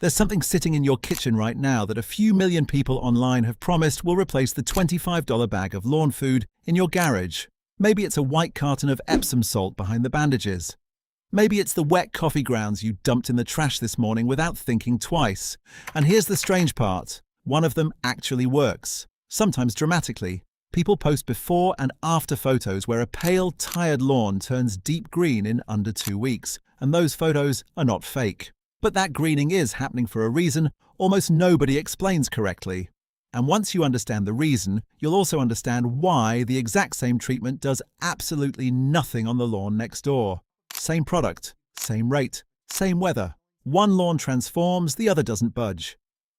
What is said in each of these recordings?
There's something sitting in your kitchen right now that a few million people online have promised will replace the $25 bag of lawn food in your garage. Maybe it's a white carton of Epsom salt behind the bandages. Maybe it's the wet coffee grounds you dumped in the trash this morning without thinking twice. And here's the strange part. One of them actually works. Sometimes dramatically. People post before and after photos where a pale, tired lawn turns deep green in under 2 weeks. And those photos are not fake. But that greening is happening for a reason almost nobody explains correctly. And once you understand the reason, you'll also understand why the exact same treatment does absolutely nothing on the lawn next door. Same product, same rate, same weather. One lawn transforms, the other doesn't budge.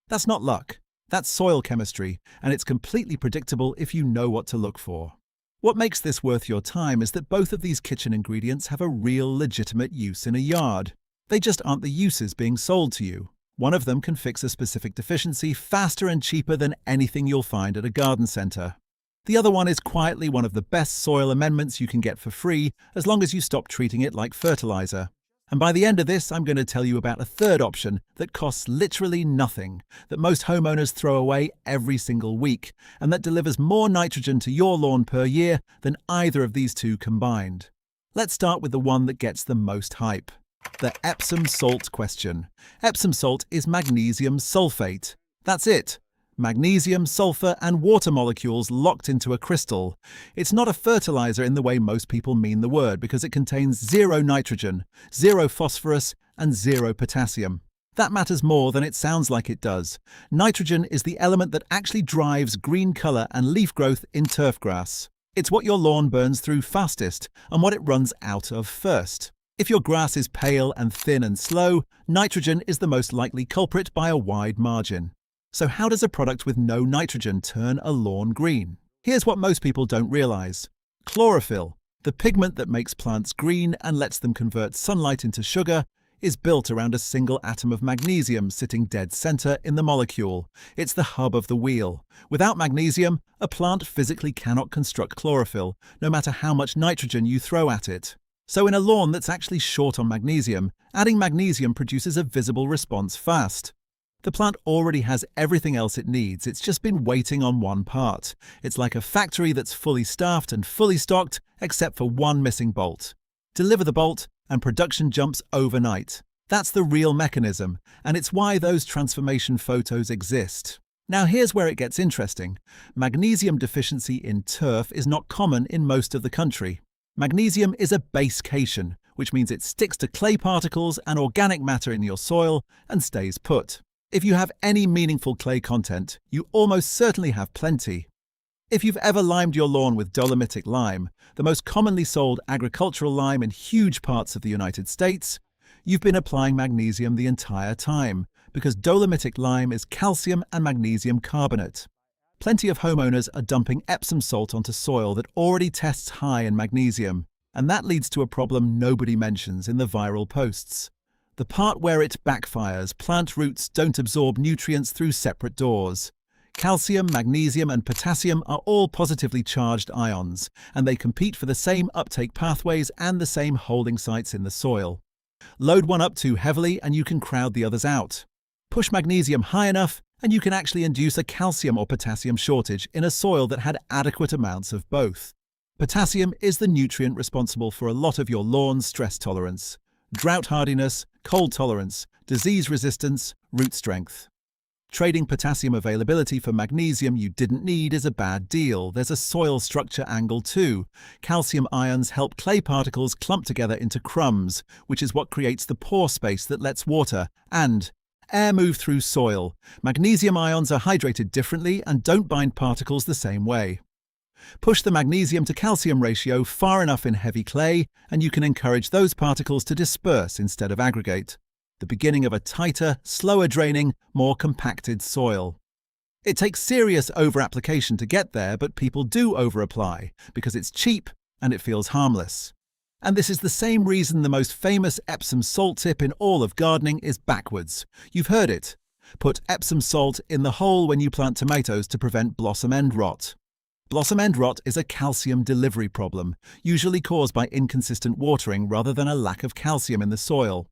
That's not luck. That's soil chemistry, and it's completely predictable if you know what to look for. What makes this worth your time is that both of these kitchen ingredients have a real legitimate use in a yard. They just aren't the uses being sold to you. One of them can fix a specific deficiency faster and cheaper than anything you'll find at a garden center. The other one is quietly one of the best soil amendments you can get for free as long as you stop treating it like fertilizer. And by the end of this, I'm going to tell you about a third option that costs literally nothing, that most homeowners throw away every single week, and that delivers more nitrogen to your lawn per year than either of these two combined. Let's start with the one that gets the most hype. The Epsom salt question. Epsom salt is magnesium sulfate. That's it. Magnesium, sulfur, and water molecules locked into a crystal. It's not a fertilizer in the way most people mean the word because it contains 0 nitrogen, 0 phosphorus, and 0 potassium. That matters more than it sounds like it does. Nitrogen is the element that actually drives green color and leaf growth in turf grass. It's what your lawn burns through fastest and what it runs out of first. If your grass is pale and thin and slow, nitrogen is the most likely culprit by a wide margin. So how does a product with no nitrogen turn a lawn green? Here's what most people don't realize. Chlorophyll, the pigment that makes plants green and lets them convert sunlight into sugar, is built around a single atom of magnesium sitting dead center in the molecule. It's the hub of the wheel. Without magnesium, a plant physically cannot construct chlorophyll, no matter how much nitrogen you throw at it. So in a lawn that's actually short on magnesium, adding magnesium produces a visible response fast. The plant already has everything else it needs, it's just been waiting on one part. It's like a factory that's fully staffed and fully stocked, except for one missing bolt. Deliver the bolt, and production jumps overnight. That's the real mechanism, and it's why those transformation photos exist. Now here's where it gets interesting. Magnesium deficiency in turf is not common in most of the country. Magnesium is a base cation, which means it sticks to clay particles and organic matter in your soil and stays put. If you have any meaningful clay content, you almost certainly have plenty. If you've ever limed your lawn with dolomitic lime, the most commonly sold agricultural lime in huge parts of the United States, you've been applying magnesium the entire time, because dolomitic lime is calcium and magnesium carbonate. Plenty of homeowners are dumping Epsom salt onto soil that already tests high in magnesium, and that leads to a problem nobody mentions in the viral posts. The part where it backfires, plant roots don't absorb nutrients through separate doors. Calcium, magnesium, and potassium are all positively charged ions, and they compete for the same uptake pathways and the same holding sites in the soil. Load one up too heavily and you can crowd the others out. Push magnesium high enough, and you can actually induce a calcium or potassium shortage in a soil that had adequate amounts of both. Potassium is the nutrient responsible for a lot of your lawn's stress tolerance, drought hardiness, cold tolerance, disease resistance, root strength. Trading potassium availability for magnesium you didn't need is a bad deal. There's a soil structure angle too. Calcium ions help clay particles clump together into crumbs, which is what creates the pore space that lets water and air move through soil. Magnesium ions are hydrated differently and don't bind particles the same way. Push the magnesium to calcium ratio far enough in heavy clay, and you can encourage those particles to disperse instead of aggregate. The beginning of a tighter, slower draining, more compacted soil. It takes serious over-application to get there, but people do over-apply because it's cheap and it feels harmless. And this is the same reason the most famous Epsom salt tip in all of gardening is backwards. You've heard it. Put Epsom salt in the hole when you plant tomatoes to prevent blossom end rot. Blossom end rot is a calcium delivery problem, usually caused by inconsistent watering rather than a lack of calcium in the soil.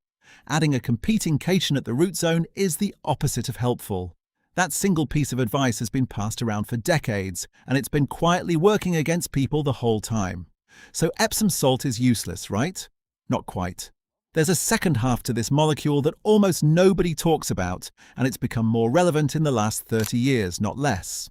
Adding a competing cation at the root zone is the opposite of helpful. That single piece of advice has been passed around for decades, and it's been quietly working against people the whole time. So Epsom salt is useless, right? Not quite. There's a second half to this molecule that almost nobody talks about, and it's become more relevant in the last 30 years, not less.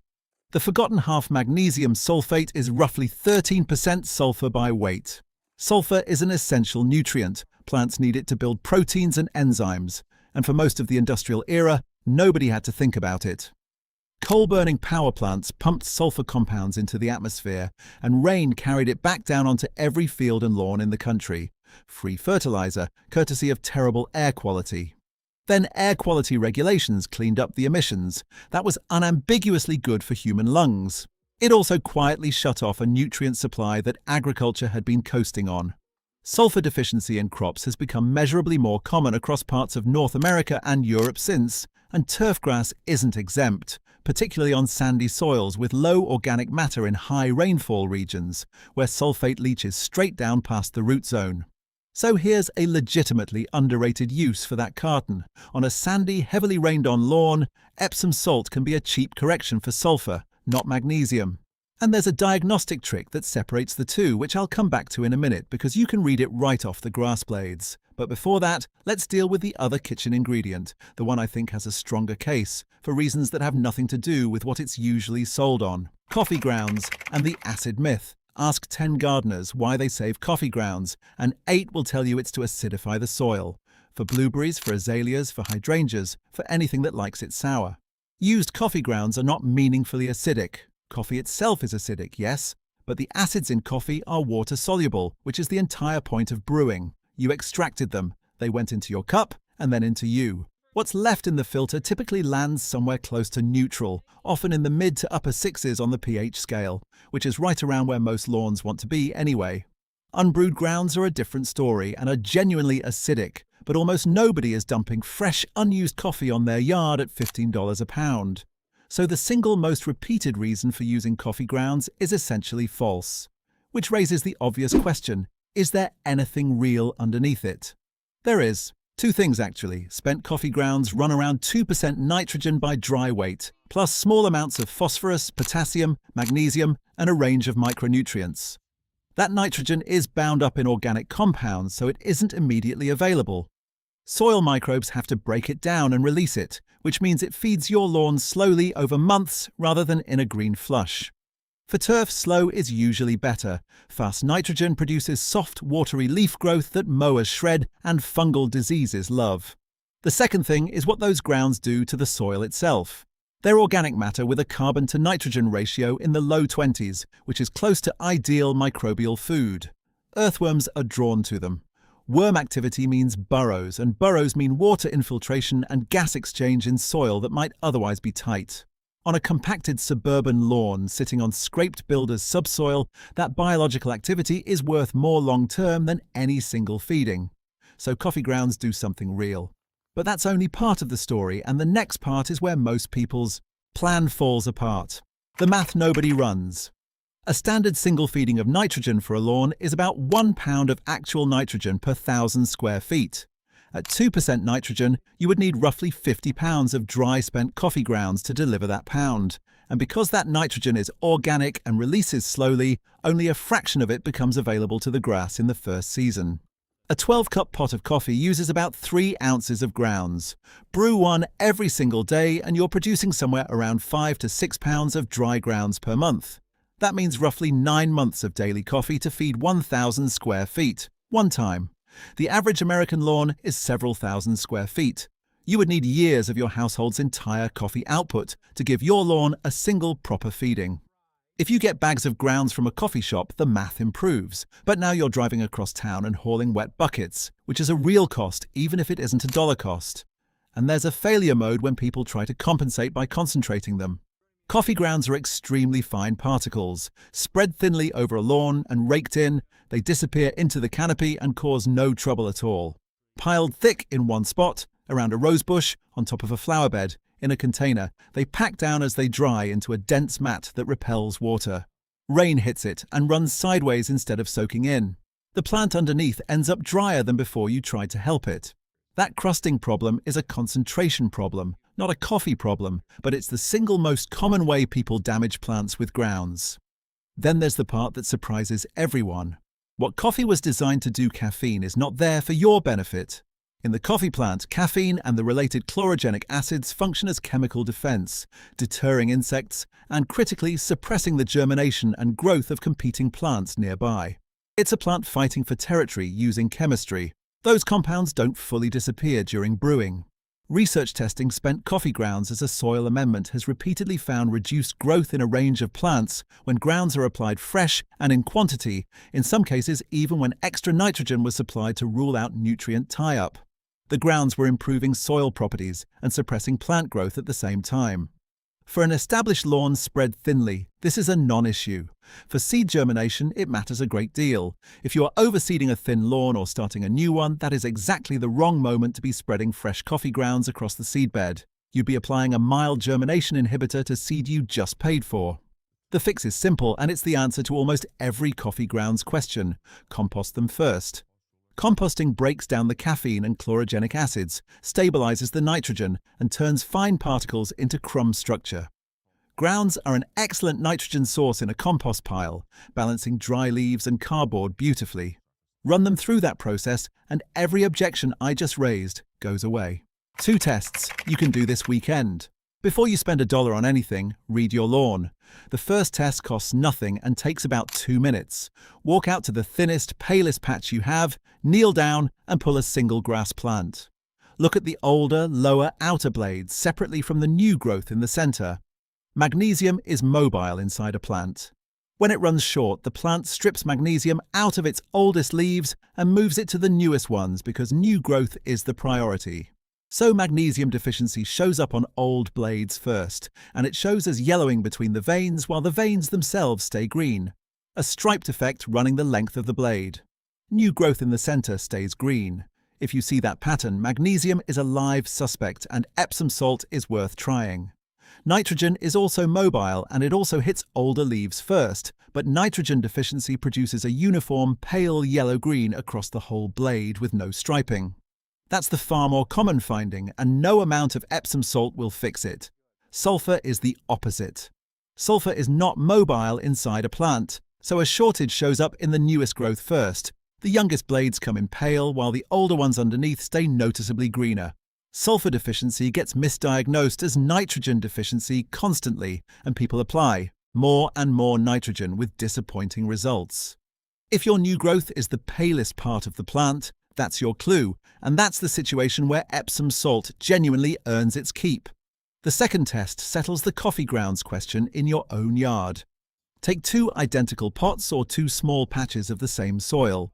The forgotten half, magnesium sulfate, is roughly 13% sulfur by weight. Sulfur is an essential nutrient. Plants need it to build proteins and enzymes, and for most of the industrial era, nobody had to think about it. Coal-burning power plants pumped sulfur compounds into the atmosphere, and rain carried it back down onto every field and lawn in the country. Free fertilizer, courtesy of terrible air quality. Then air quality regulations cleaned up the emissions. That was unambiguously good for human lungs. It also quietly shut off a nutrient supply that agriculture had been coasting on. Sulfur deficiency in crops has become measurably more common across parts of North America and Europe since, and turfgrass isn't exempt, particularly on sandy soils with low organic matter in high rainfall regions, where sulfate leaches straight down past the root zone. So here's a legitimately underrated use for that carton. On a sandy, heavily rained-on lawn, Epsom salt can be a cheap correction for sulfur, not magnesium. And there's a diagnostic trick that separates the two, which I'll come back to in a minute because you can read it right off the grass blades. But before that, let's deal with the other kitchen ingredient, the one I think has a stronger case, for reasons that have nothing to do with what it's usually sold on. Coffee grounds and the acid myth. Ask 10 gardeners why they save coffee grounds, and 8 will tell you it's to acidify the soil. For blueberries, for azaleas, for hydrangeas, for anything that likes it sour. Used coffee grounds are not meaningfully acidic. Coffee itself is acidic, yes, but the acids in coffee are water-soluble, which is the entire point of brewing. You extracted them, they went into your cup, and then into you. What's left in the filter typically lands somewhere close to neutral, often in the mid to upper 6s on the pH scale, which is right around where most lawns want to be anyway. Unbrewed grounds are a different story and are genuinely acidic, but almost nobody is dumping fresh, unused coffee on their yard at $15 a pound. So the single most repeated reason for using coffee grounds is essentially false. Which raises the obvious question, is there anything real underneath it? There is. 2 things actually. Spent coffee grounds run around 2% nitrogen by dry weight, plus small amounts of phosphorus, potassium, magnesium, and a range of micronutrients. That nitrogen is bound up in organic compounds, so it isn't immediately available. Soil microbes have to break it down and release it, which means it feeds your lawn slowly over months rather than in a green flush. For turf, slow is usually better. Fast nitrogen produces soft, watery leaf growth that mowers shred and fungal diseases love. The second thing is what those grounds do to the soil itself. They're organic matter with a carbon-to-nitrogen ratio in the low 20s, which is close to ideal microbial food. Earthworms are drawn to them. Worm activity means burrows, and burrows mean water infiltration and gas exchange in soil that might otherwise be tight. On a compacted suburban lawn sitting on scraped builder's subsoil, that biological activity is worth more long-term than any single feeding. So coffee grounds do something real. But that's only part of the story, and the next part is where most people's plan falls apart. The math nobody runs. A standard single feeding of nitrogen for a lawn is about 1 pound of actual nitrogen per 1,000 square feet. At 2% nitrogen, you would need roughly 50 pounds of dry spent coffee grounds to deliver that pound. And because that nitrogen is organic and releases slowly, only a fraction of it becomes available to the grass in the first season. A 12-cup pot of coffee uses about 3 ounces of grounds. Brew one every single day and you're producing somewhere around 5 to 6 pounds of dry grounds per month. That means roughly 9 months of daily coffee to feed 1,000 square feet, one time. The average American lawn is several thousand square feet. You would need years of your household's entire coffee output to give your lawn a single proper feeding. If you get bags of grounds from a coffee shop, the math improves. But now you're driving across town and hauling wet buckets, which is a real cost even if it isn't a dollar cost. And there's a failure mode when people try to compensate by concentrating them. Coffee grounds are extremely fine particles. Spread thinly over a lawn and raked in, they disappear into the canopy and cause no trouble at all. Piled thick in one spot, around a rose bush, on top of a flower bed, in a container, they pack down as they dry into a dense mat that repels water. Rain hits it and runs sideways instead of soaking in. The plant underneath ends up drier than before you tried to help it. That crusting problem is a concentration problem, not a coffee problem, but it's the single most common way people damage plants with grounds. Then there's the part that surprises everyone. What coffee was designed to do, caffeine, is not there for your benefit. In the coffee plant, caffeine and the related chlorogenic acids function as chemical defense, deterring insects and critically suppressing the germination and growth of competing plants nearby. It's a plant fighting for territory using chemistry. Those compounds don't fully disappear during brewing. Research testing spent coffee grounds as a soil amendment has repeatedly found reduced growth in a range of plants when grounds are applied fresh and in quantity, in some cases even when extra nitrogen was supplied to rule out nutrient tie-up. The grounds were improving soil properties and suppressing plant growth at the same time. For an established lawn spread thinly, this is a non-issue. For seed germination, it matters a great deal. If you are overseeding a thin lawn or starting a new one, that is exactly the wrong moment to be spreading fresh coffee grounds across the seedbed. You'd be applying a mild germination inhibitor to seed you just paid for. The fix is simple, and it's the answer to almost every coffee grounds question. Compost them first. Composting breaks down the caffeine and chlorogenic acids, stabilizes the nitrogen, and turns fine particles into crumb structure. Grounds are an excellent nitrogen source in a compost pile, balancing dry leaves and cardboard beautifully. Run them through that process, and every objection I just raised goes away. 2 tests you can do this weekend. Before you spend $1 on anything, read your lawn. The first test costs nothing and takes about 2 minutes. Walk out to the thinnest, palest patch you have, kneel down and pull a single grass plant. Look at the older, lower outer blades separately from the new growth in the center. Magnesium is mobile inside a plant. When it runs short, the plant strips magnesium out of its oldest leaves and moves it to the newest ones because new growth is the priority. So magnesium deficiency shows up on old blades first, and it shows as yellowing between the veins while the veins themselves stay green. A striped effect running the length of the blade. New growth in the center stays green. If you see that pattern, magnesium is a live suspect and Epsom salt is worth trying. Nitrogen is also mobile and it also hits older leaves first, but nitrogen deficiency produces a uniform pale yellow-green across the whole blade with no striping. That's the far more common finding, and no amount of Epsom salt will fix it. Sulfur is the opposite. Sulfur is not mobile inside a plant, so a shortage shows up in the newest growth first. The youngest blades come in pale, while the older ones underneath stay noticeably greener. Sulfur deficiency gets misdiagnosed as nitrogen deficiency constantly, and people apply more and more nitrogen with disappointing results. If your new growth is the palest part of the plant, that's your clue, and that's the situation where Epsom salt genuinely earns its keep. The second test settles the coffee grounds question in your own yard. Take 2 identical pots or 2 small patches of the same soil.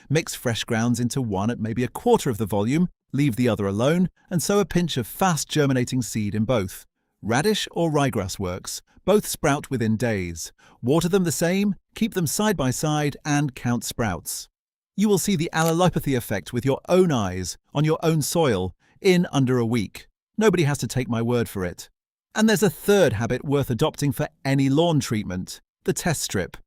Mix fresh grounds into one at maybe 1/4 of the volume, leave the other alone, and sow a pinch of fast-germinating seed in both. Radish or ryegrass works. Both sprout within days. Water them the same, keep them side by side, and count sprouts. You will see the allelopathy effect with your own eyes, on your own soil, in under a week. Nobody has to take my word for it. And there's a third habit worth adopting for any lawn treatment: the test strip.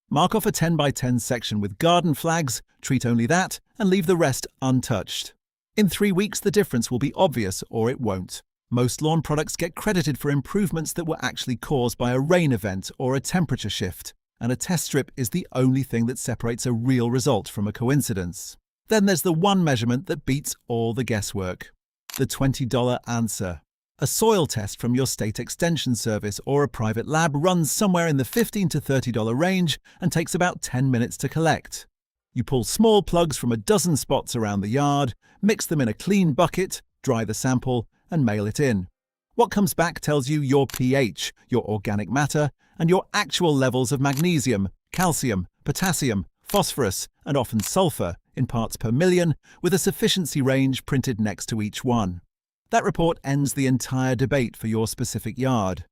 Mark off a 10 by 10 section with garden flags, treat only that, and leave the rest untouched. In 3 weeks, the difference will be obvious, or it won't. Most lawn products get credited for improvements that were actually caused by a rain event or a temperature shift, and a test strip is the only thing that separates a real result from a coincidence. Then there's the one measurement that beats all the guesswork: the $20 answer. A soil test from your state extension service or a private lab runs somewhere in the $15 to $30 range and takes about 10 minutes to collect. You pull small plugs from a dozen spots around the yard, mix them in a clean bucket, dry the sample, and mail it in. What comes back tells you your pH, your organic matter, and your actual levels of magnesium, calcium, potassium, phosphorus, and often sulfur in parts per million, with a sufficiency range printed next to each one. That report ends the entire debate for your specific yard.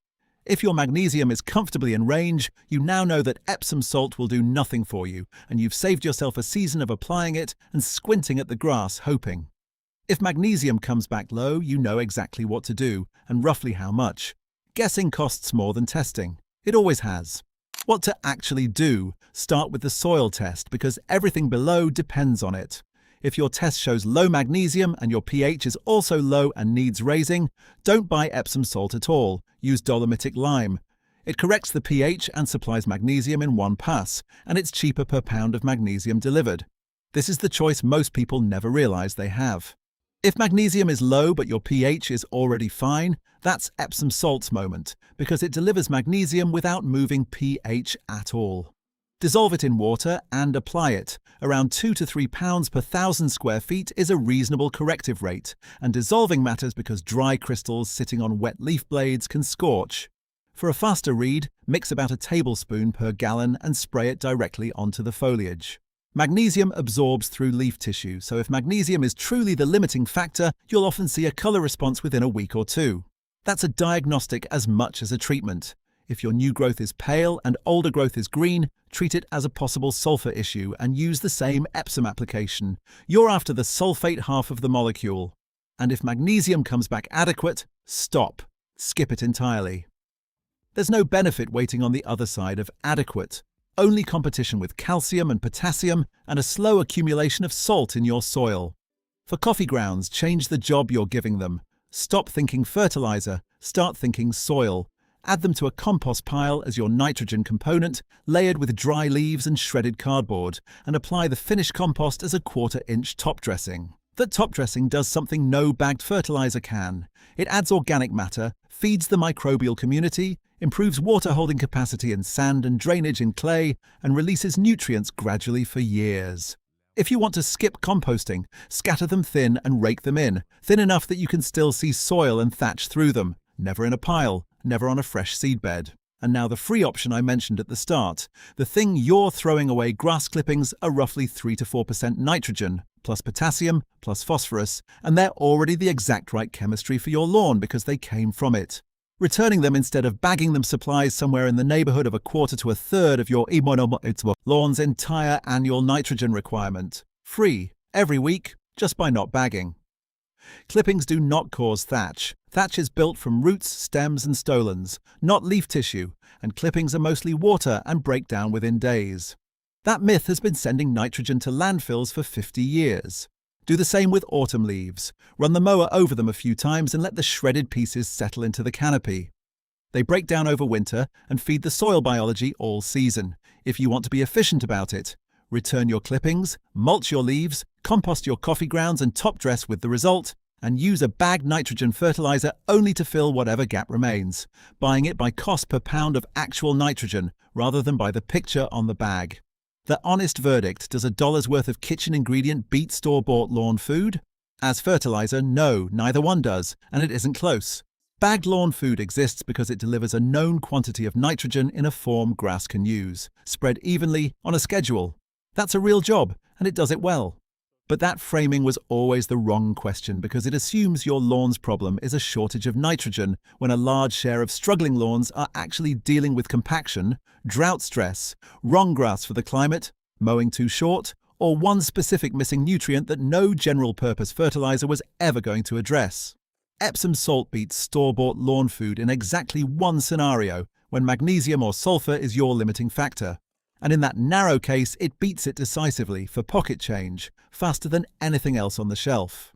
If your magnesium is comfortably in range, you now know that Epsom salt will do nothing for you, and you've saved yourself a season of applying it and squinting at the grass hoping. If magnesium comes back low, you know exactly what to do and roughly how much. Guessing costs more than testing. It always has. What to actually do? Start with the soil test because everything below depends on it. If your test shows low magnesium and your pH is also low and needs raising, don't buy Epsom salt at all. Use dolomitic lime. It corrects the pH and supplies magnesium in one pass, and it's cheaper per pound of magnesium delivered. This is the choice most people never realize they have. If magnesium is low but your pH is already fine, that's Epsom salt's moment, because it delivers magnesium without moving pH at all. Dissolve it in water and apply it. Around 2 to 3 pounds per 1,000 square feet is a reasonable corrective rate, and dissolving matters because dry crystals sitting on wet leaf blades can scorch. For a faster read, mix about a tablespoon per gallon and spray it directly onto the foliage. Magnesium absorbs through leaf tissue, so if magnesium is truly the limiting factor, you'll often see a colour response within a week or two. That's a diagnostic as much as a treatment. If your new growth is pale and older growth is green, treat it as a possible sulfur issue and use the same Epsom application. You're after the sulfate half of the molecule. And if magnesium comes back adequate, stop. Skip it entirely. There's no benefit waiting on the other side of adequate. Only competition with calcium and potassium and a slow accumulation of salt in your soil. For coffee grounds, change the job you're giving them. Stop thinking fertilizer, start thinking soil. Add them to a compost pile as your nitrogen component, layered with dry leaves and shredded cardboard, and apply the finished compost as a 1/4-inch top dressing. That top dressing does something no bagged fertilizer can. It adds organic matter, feeds the microbial community, improves water holding capacity in sand and drainage in clay, and releases nutrients gradually for years. If you want to skip composting, scatter them thin and rake them in, thin enough that you can still see soil and thatch through them, never in a pile, never on a fresh seedbed. And now the free option I mentioned at the start. The thing you're throwing away, grass clippings, are roughly 3 to 4% nitrogen, plus potassium, plus phosphorus, and they're already the exact right chemistry for your lawn because they came from it. Returning them instead of bagging them supplies somewhere in the neighborhood of 1/4 to 1/3 of your lawn's entire annual nitrogen requirement. Free, every week, just by not bagging. Clippings do not cause thatch. Thatch is built from roots, stems and stolons, not leaf tissue, and clippings are mostly water and break down within days. That myth has been sending nitrogen to landfills for 50 years. Do the same with autumn leaves. Run the mower over them a few times and let the shredded pieces settle into the canopy. They break down over winter and feed the soil biology all season. If you want to be efficient about it, return your clippings, mulch your leaves, compost your coffee grounds and top dress with the result, and use a bagged nitrogen fertilizer only to fill whatever gap remains, buying it by cost per pound of actual nitrogen rather than by the picture on the bag. The honest verdict: does $1's worth of kitchen ingredient beat store-bought lawn food? As fertilizer, no, neither one does, and it isn't close. Bagged lawn food exists because it delivers a known quantity of nitrogen in a form grass can use, spread evenly on a schedule. That's a real job, and it does it well. But that framing was always the wrong question because it assumes your lawn's problem is a shortage of nitrogen when a large share of struggling lawns are actually dealing with compaction, drought stress, wrong grass for the climate, mowing too short, or one specific missing nutrient that no general-purpose fertilizer was ever going to address. Epsom salt beats store-bought lawn food in exactly one scenario, when magnesium or sulfur is your limiting factor. And in that narrow case, it beats it decisively for pocket change, faster than anything else on the shelf.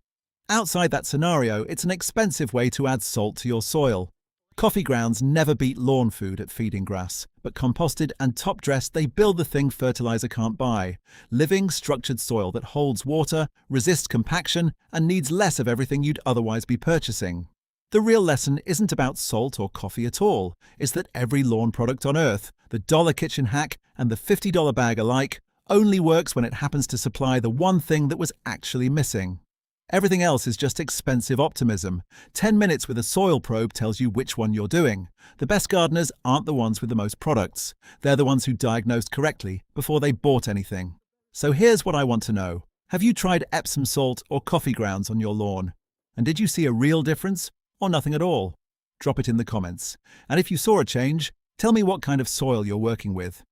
Outside that scenario, it's an expensive way to add salt to your soil. Coffee grounds never beat lawn food at feeding grass, but composted and top-dressed, they build the thing fertilizer can't buy: living, structured soil that holds water, resists compaction, and needs less of everything you'd otherwise be purchasing. The real lesson isn't about salt or coffee at all. It's that every lawn product on earth, the dollar kitchen hack and the $50 bag alike, only works when it happens to supply the one thing that was actually missing. Everything else is just expensive optimism. 10 minutes with a soil probe tells you which one you're doing. The best gardeners aren't the ones with the most products. They're the ones who diagnosed correctly before they bought anything. So here's what I want to know. Have you tried Epsom salt or coffee grounds on your lawn? And did you see a real difference? Or nothing at all? Drop it in the comments. And if you saw a change, tell me what kind of soil you're working with.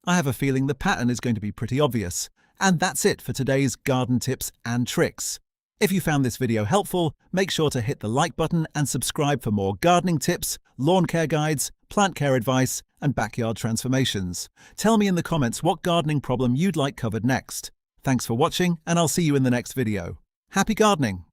I have a feeling the pattern is going to be pretty obvious. And that's it for today's garden tips and tricks. If you found this video helpful, make sure to hit the like button and subscribe for more gardening tips, lawn care guides, plant care advice, and backyard transformations. Tell me in the comments what gardening problem you'd like covered next. Thanks for watching, and I'll see you in the next video. Happy gardening!